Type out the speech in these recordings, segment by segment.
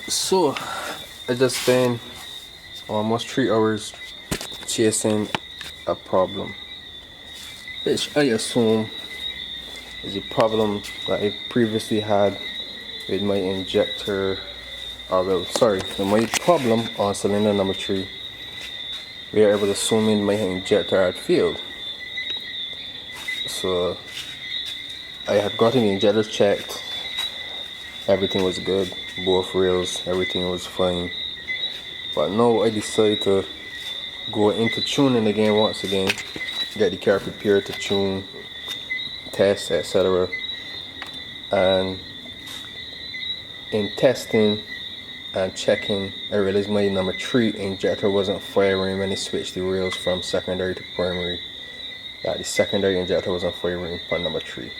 So I just spent almost 3 hours chasing a problem, which I assume is a problem that I previously had with my injector, with my problem on cylinder number 3, where I was assuming my injector had failed. So I had gotten the injectors checked, everything was good, both rails, everything was fine. But now I decided to go into tuning again once again, get the car prepared to tune, test, etc. And in testing and checking, I realized my number 3 injector wasn't firing when I switched the rails from secondary to primary. That the secondary injector wasn't firing for number 3.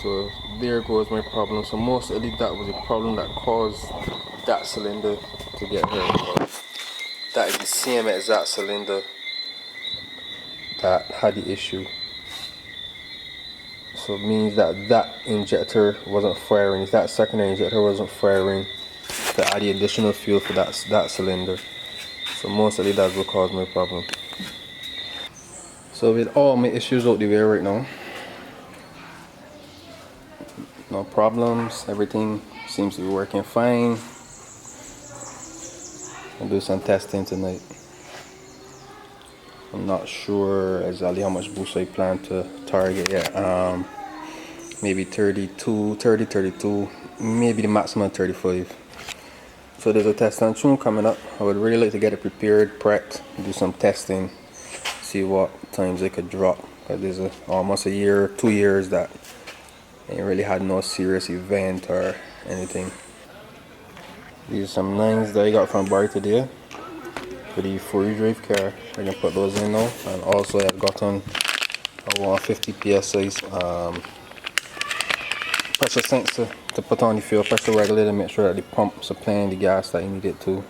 So there goes my problem. So mostly that was a problem that caused that cylinder to get hurt. That is the same exact cylinder that had the issue. So it means that injector wasn't firing. If that secondary injector wasn't firing, to add the additional fuel for that cylinder. So mostly that's what caused my problem. So with all my issues out the way right now, no problems, everything seems to be working fine. I'll do some testing tonight. I'm not sure exactly how much boost I plan to target yet. Maybe 32, maybe the maximum 35. So there's a test and tune coming up. I would really like to get it prepared, prepped, do some testing, see what times I could drop. Because there's almost a year, 2 years that I ain't really had no serious event or anything. These are some 9s that I got from Barry today for the 4-wheel drive car. I can put those in now. And also I've gotten a 150 psi pressure sensor to put on the fuel pressure regulator, make sure that the pump supplying the gas that you need it to.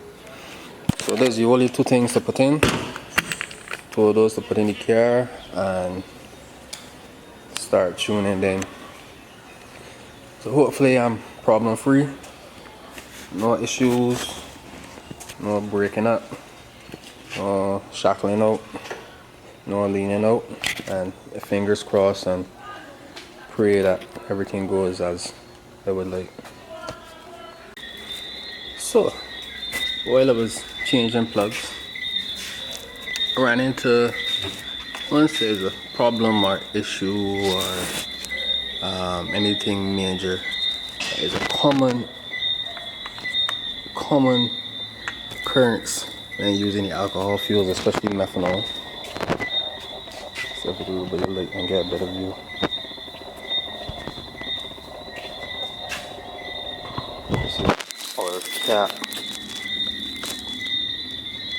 So there's the only 2 things to put in. 2 of those to put in the car and start tuning then. So hopefully I'm problem free, no issues, no breaking up, no shackling out, no leaning out, and fingers crossed and pray that everything goes as I would like. So while I was changing plugs, I ran into, once there's a problem or issue or anything major, is a common occurrence when using the alcohol fuels, especially methanol. So if we do a bit of light and get a better view. This is oil cap.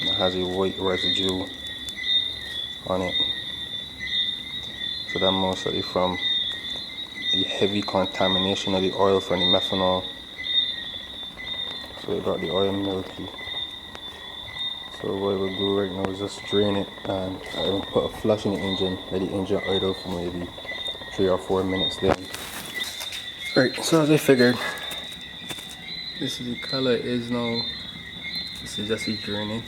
It has a white residue on it. So that's mostly from the heavy contamination of the oil from the methanol. So it got the oil milky. So what I will do right now is just drain it, and I will put a flush in the engine, let the engine idle for maybe 3 or 4 minutes then. Right, so as I figured, this is the color it is now. This is just the draining.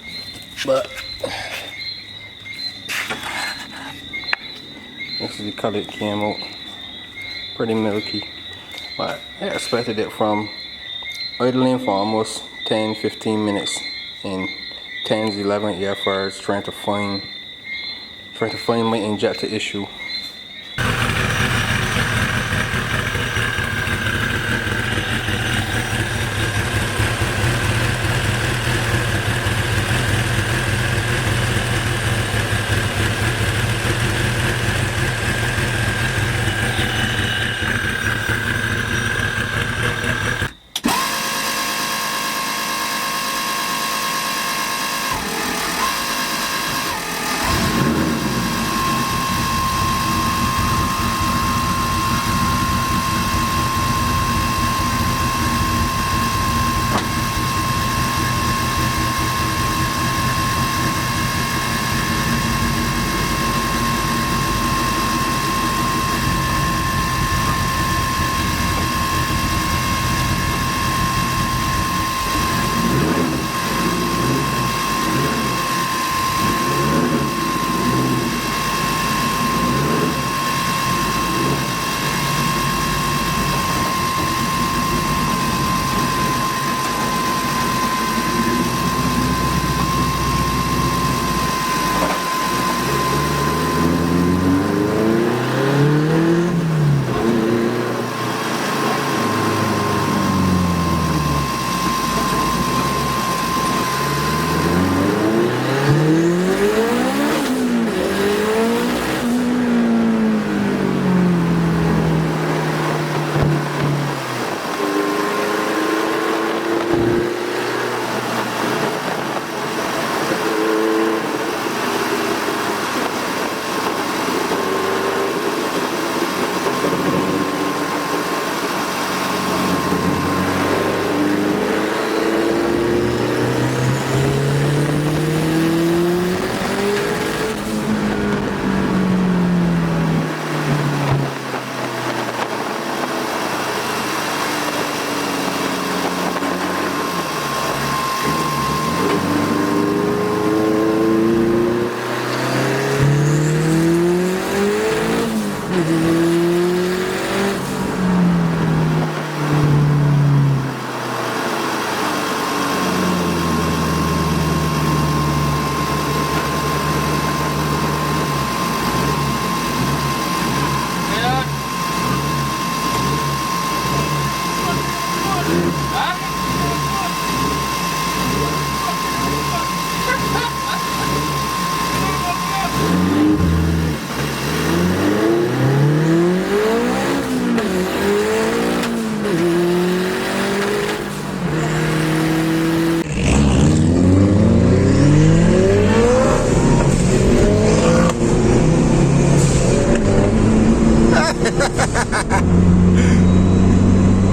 But this is the color it came out. Pretty milky. But I expected it from idling for almost 10-15 minutes in 10s, 11 EFRs trying to find my injector issue.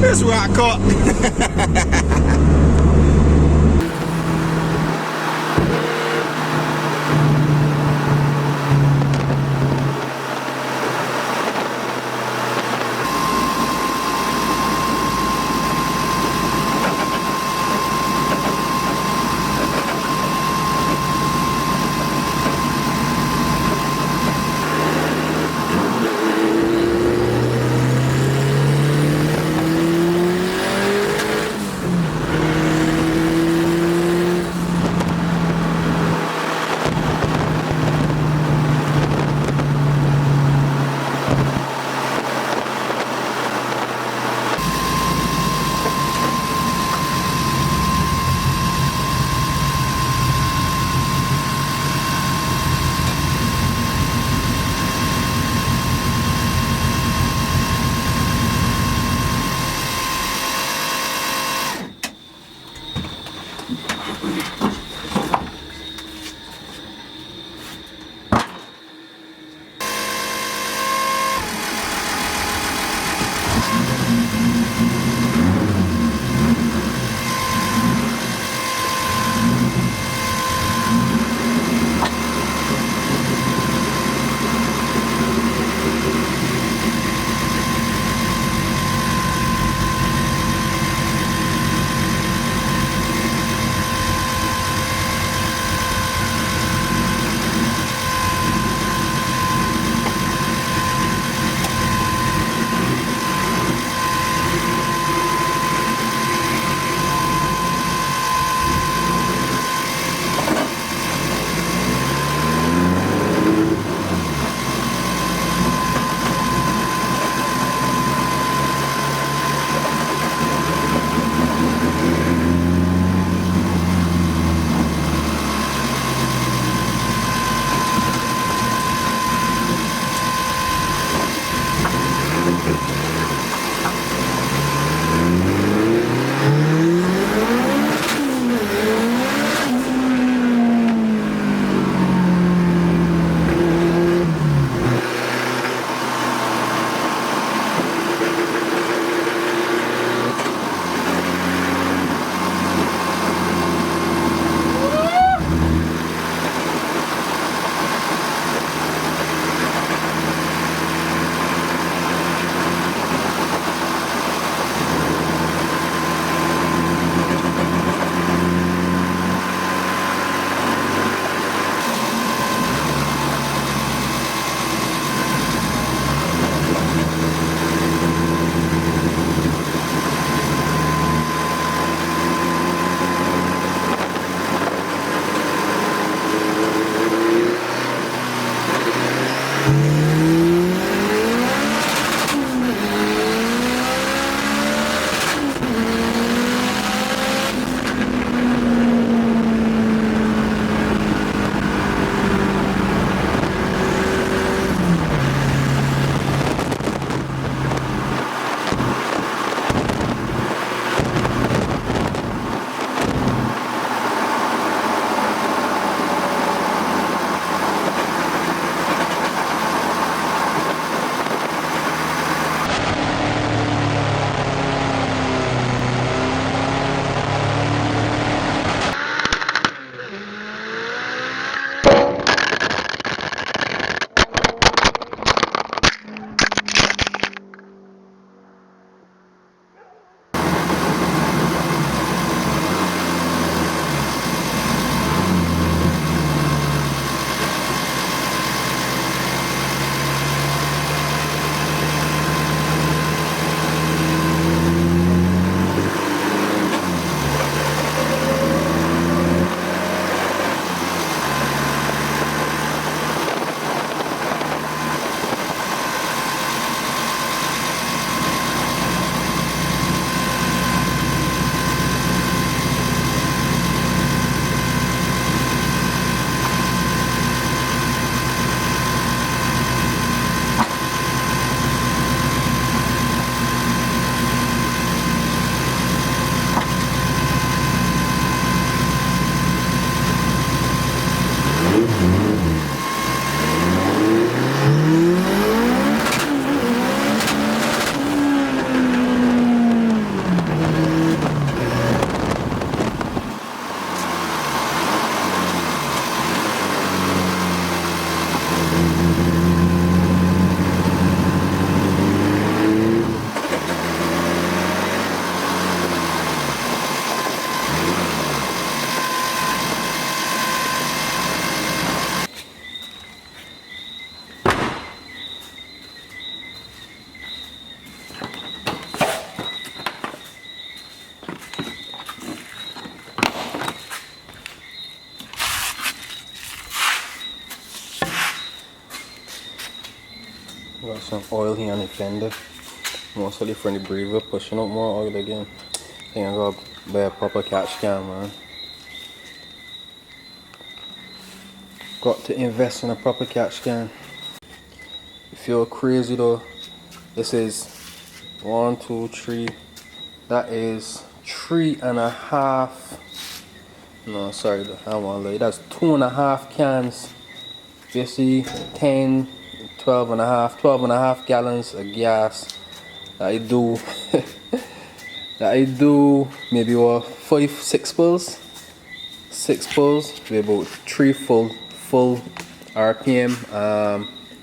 That's where I caught. some oil here on the fender. Mostly for the breather, pushing up more oil again. I think I gotta buy a proper catch can, man. Got to invest in a proper catch can. You feel crazy though. This is 1, 2, 3. That is 3.5. No, sorry, I want to lie. That's 2.5 cans. Basically 10, 12.5 gallons of gas. That I do. That I do maybe what 5, 6 pulls. 6 pulls. Maybe about 3 full RPM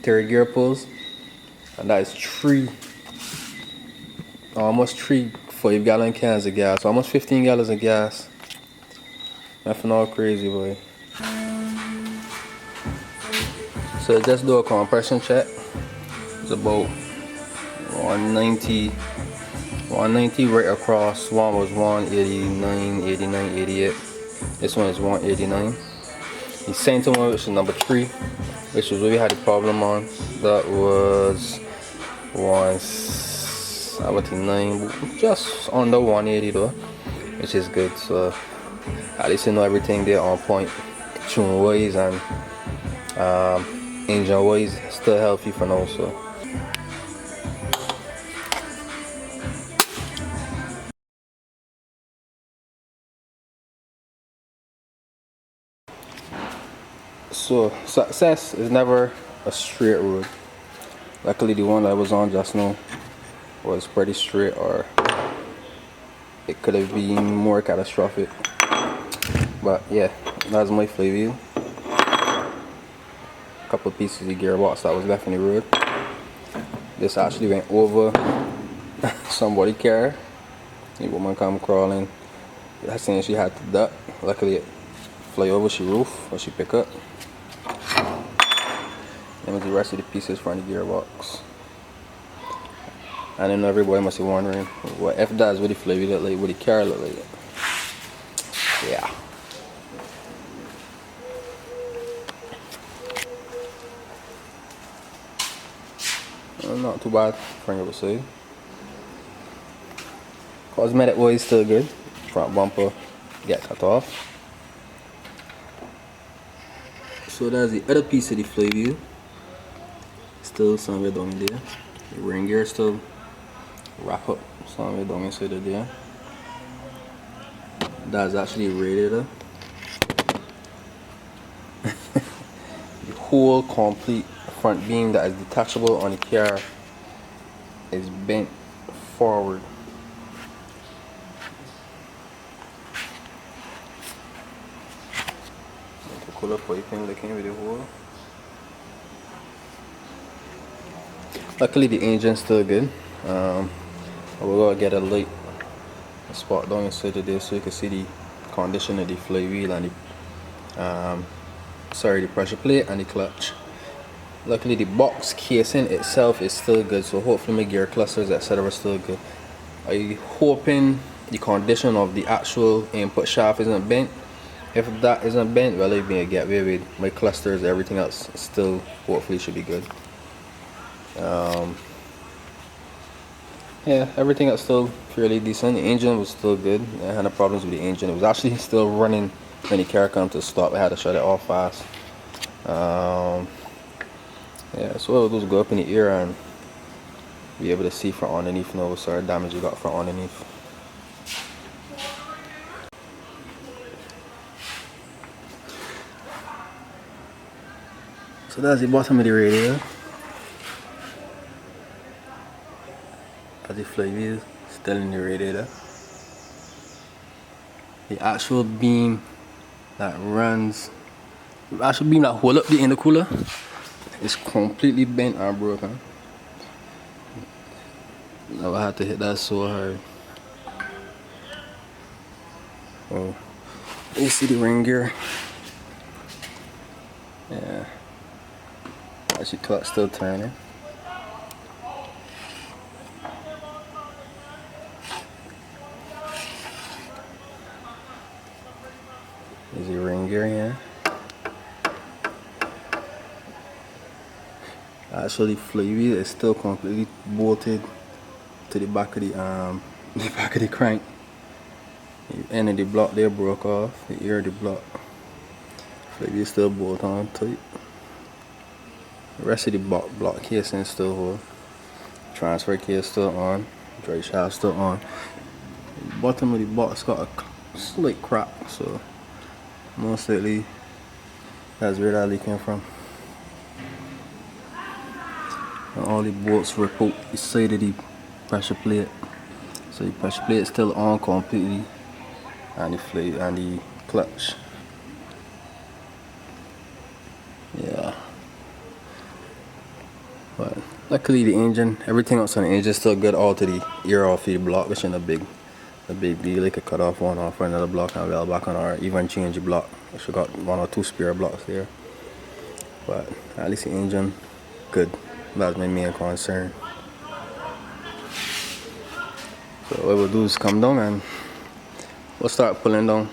third gear pulls. And that is almost 3 5-gallon cans of gas. Almost 15 gallons of gas. Nothing all crazy, boy. So just do a compression check. It's about 190 right across. One was 189, 89, 88. This one is 189. The center one, which is number 3, which was where we had the problem on. That was 179, just under 180 though, which is good. So at least you know everything there on point, tune wise and engine wise, still healthy for now. So success is never a straight road. Luckily the one that I was on just now was pretty straight, or it could have been more catastrophic. But yeah, that's my FLYWHEEL. Couple pieces of gearbox that was left in the road. This actually went over somebody's car. The woman come crawling. I saying she had to duck. Luckily it fly over she roof, or she pick up. And with the rest of the pieces from the gearbox. I know everybody must be wondering what F does with the FLYWHEEL look like, what the car look like. Yeah. Not too bad, friend would say. Cosmetic wise still good. Front bumper get cut off. So that's the other piece of the FLYWHEEL. Still somewhere down there. The ring gear still wrap up somewhere down inside of there. That's actually a radiator. The whole complete front beam that is detachable on the car is bent forward. Cooler piping looking with the hole. Luckily the engine's still good. We're gonna get a light spot down inside of there so you can see the condition of the FLYWHEEL and the pressure plate and the clutch. Luckily the box casing itself is still good, so hopefully my gear clusters etc are still good. I'm hoping the condition of the actual input shaft isn't bent. If that isn't bent, well, it'll be a get away with my clusters. Everything else still hopefully should be good. Yeah, everything else still fairly decent. The engine was still good. I had no problems with the engine. It was actually still running when the car come to stop. I had to shut it off fast. Yeah, so we'll just go up in the air and be able to see from underneath no sort of damage you got from underneath. So that's the bottom of the radiator. That's the FLYWHEEL still in the radiator. The actual beam that runs, the actual beam that hold up the intercooler is completely bent and broken. Now I had to hit that so hard. Oh, you see the ring gear? Yeah. Actually, clutch still turning. There's the ring gear here. actually flywheel is still completely bolted to the back of the the back of the crank. The end of the block there broke off, the ear of the block. Flywheel still bolt on tight. The rest of the block casing is still hold. Transfer case still on. Drive shaft still on. The bottom of the box got a slight crack, so most likely that's where that leak came from. And all the bolts rip out the side of the pressure plate. So the pressure plate is still on completely, and the clutch. Yeah. But luckily the engine, everything else on the engine is still good, all to the ear off the block, which isn't a big deal. They could cut off one off for another block and weld back on, or even change the block. She got 1 or 2 spare blocks there. But at least the engine good. That's my main concern. So what we'll do is come down and we'll start pulling down.